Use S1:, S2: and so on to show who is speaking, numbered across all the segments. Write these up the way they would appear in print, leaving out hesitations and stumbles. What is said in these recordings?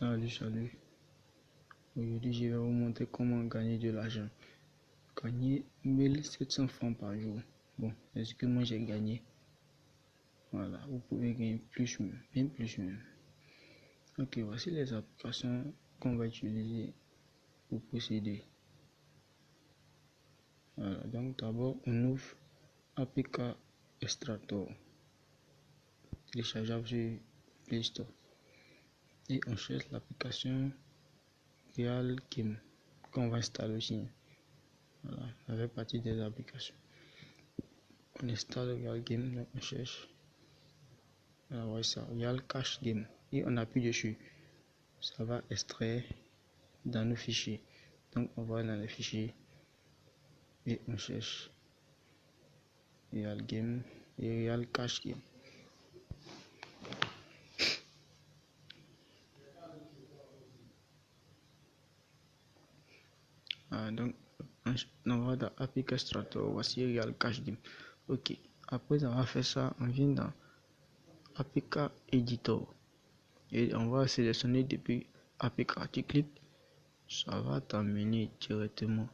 S1: Salut. Aujourd'hui, je vais vous montrer comment gagner de l'argent. Gagner 1700 francs par jour. Bon, c'est ce que moi j'ai gagné. Voilà, vous pouvez gagner plus, bien plus même. Ok, voici les applications qu'on va utiliser pour procéder. Voilà, donc d'abord, on ouvre APK Extractor, téléchargeable sur Play Store. Et on cherche l'application Real Game qu'on va installer aussi. Voilà, ça fait partie des applications. On installe Real Game, donc on cherche. Alors, ouais, ça, Real Cash Game. Et on appuie dessus. Ça va extraire dans nos fichiers. Donc on va dans les fichiers et on cherche Real Game et Real Cash Game. Donc on va dans APK Extractor, voici Real Cash Game. Ok, après avoir fait ça, on vient dans APK Editor et on va sélectionner depuis APK. Tu cliques, ça va t'amener directement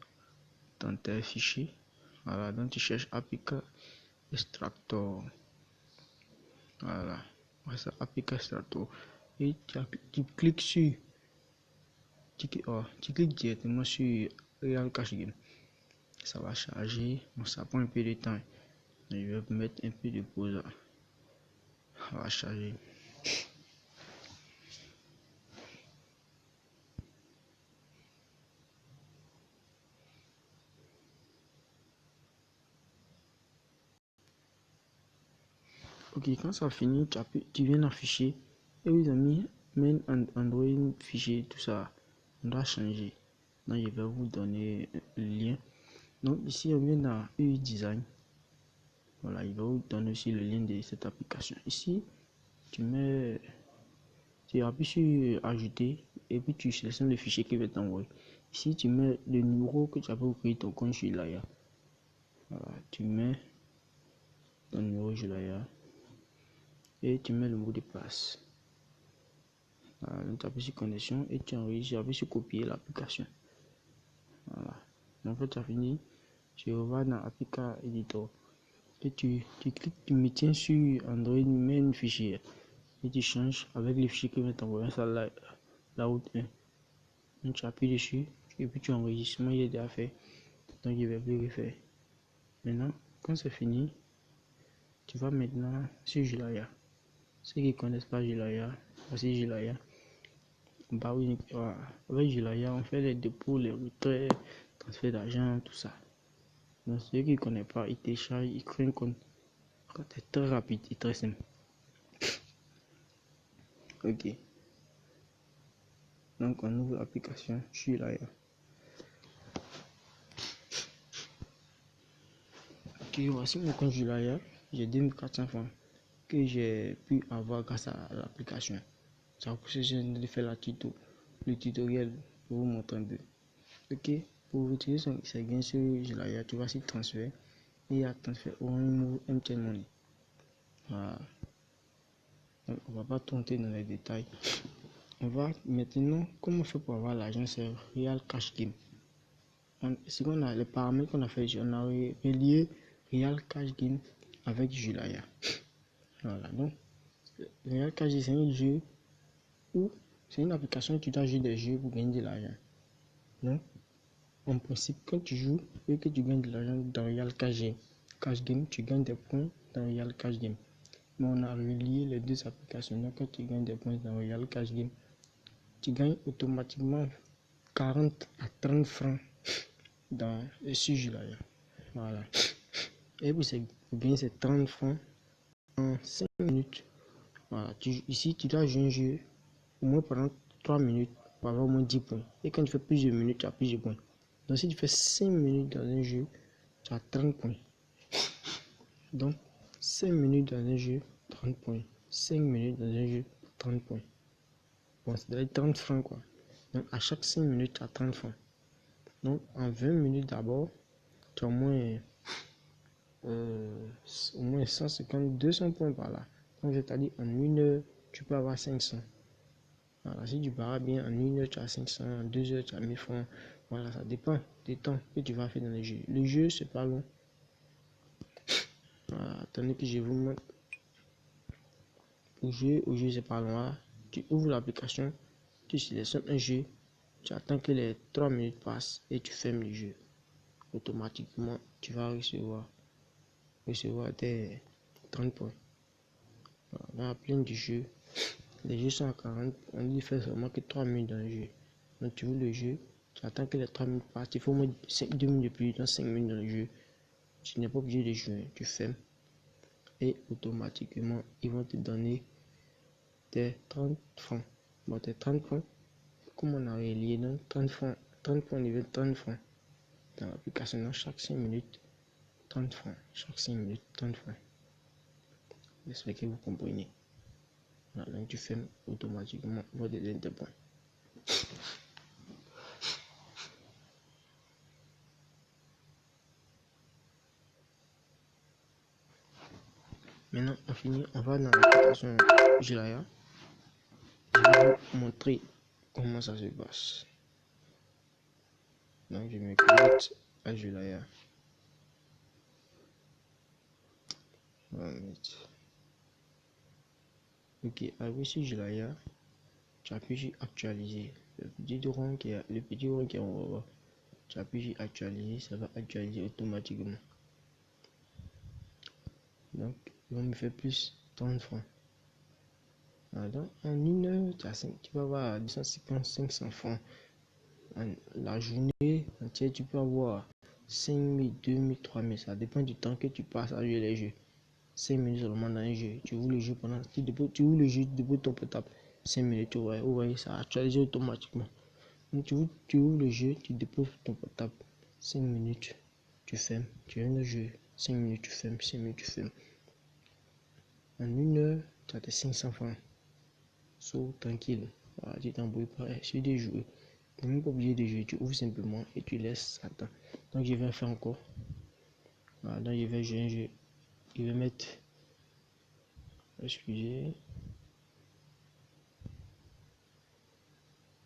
S1: dans tes fichiers. Voilà, donc tu cherches APK Extractor. Voilà, ça APK Extractor et tu cliques sur tu cliques directement sur Real Cash Game. Ça va charger, bon, ça prend un peu de temps. Je vais mettre un peu de pause. Ça va charger. Ok, quand ça finit, tu viens dans fichier et vous avez mis main Android fichier, tout ça. On doit changer. Donc je vais vous donner le lien. Donc ici on vient dans UI Design. Voilà, il va vous donner aussi le lien de cette application. Ici, tu appuies sur ajouter et puis tu sélectionnes le fichier qui va t'envoyer. Ici, tu mets le numéro que tu as pour créer ton compte Julaya. Voilà, tu mets ton numéro Julaya et tu mets le mot de passe. Voilà, donc tu appuies sur connexion et tu enregistres, tu appuies sur copier l'application. Voilà, donc quand tu as fini, tu vas dans APK Editor et tu cliques, tu me tiens sur Android, mets un fichier et tu changes avec le fichier qui va t'envoyer ça la route 1. Donc tu appuies dessus et puis tu enregistres. Moi il est déjà fait, donc je vais plus refaire. Maintenant, quand c'est fini, tu vas maintenant sur Julaya. Ceux qui ne connaissent pas Julaya, voici Julaya. Bah oui, avec Julaya, on fait les dépôts, les retraits, transfert d'argent, tout ça. Donc ceux qui ne connaissent pas, ils téléchargent, ils créent un compte. C'est très rapide et très simple. Ok. Donc on ouvre l'application Julaya. Ok, voici mon compte Julaya. J'ai 2400 francs que j'ai pu avoir grâce à l'application. C'est pour ça que j'ai fait le tutoriel pour vous montrer un peu. Ok, pour utiliser ces gains sur Julaya, tu vas sur transfert et à transfert Orange MTN Money. Voilà. Donc, on va pas tenter dans les détails. On va maintenant, comment on fait pour avoir l'argent, c'est Real Cash Game. Ce qu'on a, les paramètres qu'on a fait, on a relié Real Cash Game avec Julaya. Voilà, donc Real Cash Game, c'est un jeu où c'est une application où tu dois jouer des jeux pour gagner de l'argent. Donc, en principe, quand tu joues et que tu gagnes de l'argent dans Real Cash Game, tu gagnes des points dans Real Cash Game. Mais on a relié les deux applications. Donc, quand tu gagnes des points dans Real Cash Game, tu gagnes automatiquement 40 à 30 francs dans le sujet là. Voilà. Et pour gagner ces 30 francs en 5 minutes. Voilà. Ici, tu dois jouer un jeu au moins pendant 3 minutes pour avoir au moins 10 points. Et quand tu fais plusieurs minutes, tu as plus de points. Donc, si tu fais 5 minutes dans un jeu, tu as 30 points. Donc, 5 minutes dans un jeu, 30 points. 5 minutes dans un jeu, 30 points. Bon, c'est 30 francs quoi. Donc, à chaque 5 minutes, tu as 30 francs. Donc, en 20 minutes d'abord, tu as au moins 150, 200 points par là. Donc, c'est-à-dire en 1 heure, tu peux avoir 500. Voilà, si tu paras bien, en 1 heure, tu as 500, en 2 heures, tu as 1000 francs. Voilà, ça dépend du temps que tu vas faire dans le jeu. Le jeu, c'est pas long. Voilà, attendez que je vous montre. Au jeu, c'est pas long. Tu ouvres l'application, tu sélectionnes un jeu, tu attends que les 3 minutes passent et tu fermes le jeu. Automatiquement, tu vas recevoir tes 30 points. Voilà, dans la plaine du jeu, les jeux sont à 40, on dit faire seulement que 3 minutes dans le jeu. Donc tu ouvres le jeu, tu attends que les 3 minutes passent, il faut au moins 2 minutes de plus, dans 5 minutes dans le jeu. Tu n'es pas obligé de jouer, tu fermes et automatiquement ils vont te donner tes 30 francs. Bon, tes 30 francs, comme on a relié, donc 30 francs, 30 points niveau 30 francs dans l'application. Donc chaque 5 minutes, 30 francs, chaque 5 minutes, 30 francs. J'espère que vous comprenez. Voilà, donc tu fermes automatiquement votre tes points. Maintenant, on finit, on va dans l'application Julaya. Je vais vous montrer comment ça se passe. Donc, je me connecte à Julaya. Ok, avec sur Julaya, tu appuies sur actualiser. Le petit rond qui est en haut, tu appuies sur actualiser, ça va actualiser automatiquement. Donc, ils vont me faire plus 30 francs. Alors, en 1 heure, tu vas avoir 250, 500 francs. La journée entière, tu peux avoir 5000, 2000, 3000. Ça dépend du temps que tu passes à jouer les jeux. 5 minutes seulement dans un jeu. Tu ouvres le jeu pendant. Tu ouvres le jeu depuis ton portable. 5 minutes, vous voyez, ça actualise automatiquement. Donc, tu ouvres le jeu, tu déposes ton portable. 5 minutes, tu fermes. Tu viens de jouer. 5 minutes, tu fermes. 5 minutes, tu fermes. En 1 heure, tu as tes 500 francs. Sauf tranquille. Voilà, tu t'embrouilles pas. Essaye de jouer. Tu n'es même pas obligé de jouer. Tu ouvres simplement et tu laisses. Attends. Donc, je vais faire encore. Voilà, donc je vais jouer un jeu. Je vais mettre. Excusez.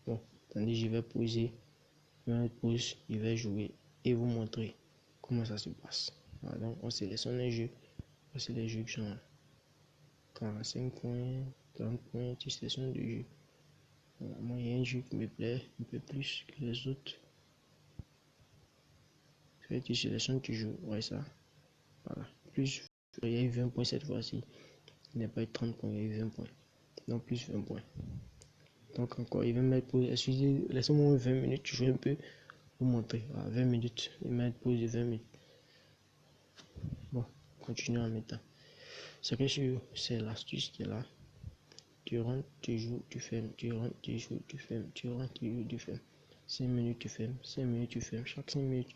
S1: Bon, attendez, je vais poser. Je vais mettre pause. Je vais jouer et vous montrer comment ça se passe. Voilà, donc on sélectionne un jeu. Voici les jeux qui sont 45 points, 30 points. Tu sélectionnes le jeu. Voilà, moi, il y a un jeu qui me plaît un peu plus que les autres. Tu sélectionnes, tu joues. Ouais, ça. Voilà. Plus, il y a eu 20 points cette fois-ci. Il n'y a pas eu 30 points, il y a eu 20 points. Donc, plus 20 points. Donc, encore, il va mettre pause. Excusez, laissez-moi 20 minutes, je joue un peu. Vous montrer. Voilà, 20 minutes. Il va mettre pause de 20 minutes. Bon, continue en mettant. C'est que c'est l'astuce qui est là. Tu rentres, tu joues, tu fermes. Tu rentres, tu joues, tu fermes. Tu rentres, tu joues, tu fermes. 5 minutes, tu fermes. 5 minutes, tu fermes. Chaque 5 minutes,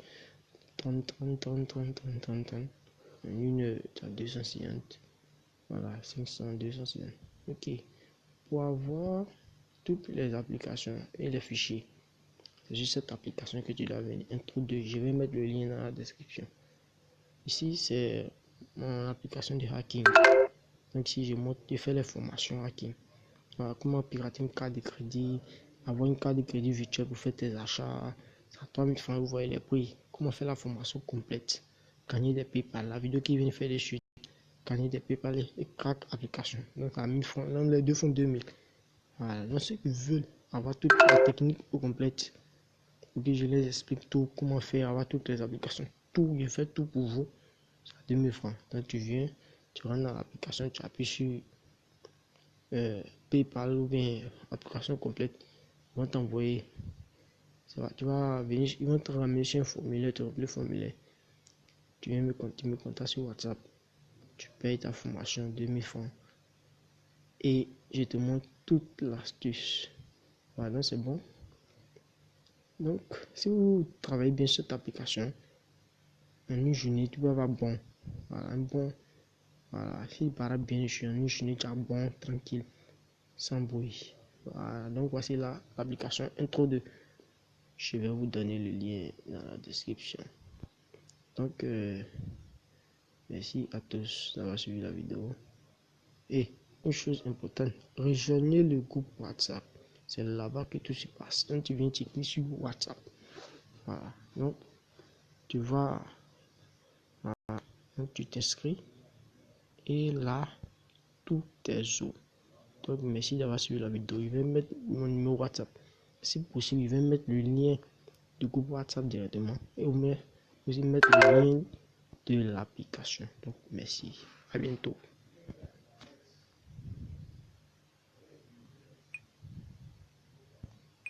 S1: 30, 30, 30, 30, 30, 30, 30. En 1 heure, tu as 250. Voilà, 500, 250. Ok. Pour avoir toutes les applications et les fichiers, c'est juste cette application que tu dois venir. Intro 2. Je vais mettre le lien dans la description. Ici, c'est mon application de hacking. Donc, si je montre, je fais les formations hacking. Voilà, comment pirater une carte de crédit, avoir une carte de crédit virtuelle pour faire tes achats. À 3000 francs, vous voyez les prix. Comment faire la formation complète. Gagner des PayPal. La vidéo qui vient faire des chutes. Gagner des PayPal et crack application. Donc, à 1000 francs, donc les deux font 2000. Voilà, donc ceux qui veulent avoir toute la technique complète, ok, je les explique tout, comment faire, avoir toutes les applications. Tout, je fais tout pour vous. C'est à 2000 francs. Donc, tu viens, tu rentres dans l'application, tu appuies sur PayPal ou bien application complète. Ils vont t'envoyer. Tu vas venir, ils vont te ramener sur un formulaire, tu remplis le formulaire. Tu viens me contacter sur WhatsApp. Tu payes ta formation 2000 francs. Et je te montre toute l'astuce. Voilà, donc c'est bon. Donc, si vous travaillez bien sur cette application, en une journée, tu peux avoir bon. Voilà, un bon. Voilà, s'il paraît bien, je suis en une journée, tu as bon, tranquille, sans bruit. Voilà, donc voici l'application intro 2. Je vais vous donner le lien dans la description. Donc, merci à tous d'avoir suivi la vidéo. Et une chose importante, rejoignez le groupe WhatsApp. C'est là-bas que tout se passe. Donc tu viens cliquer sur WhatsApp. Voilà. Donc tu vas, donc tu t'inscris et là tout est zo. Donc merci d'avoir suivi la vidéo. Je vais mettre mon numéro WhatsApp. Si possible, je vais mettre le lien du groupe WhatsApp directement et aussi mettre le lien de l'application. Donc merci. À bientôt.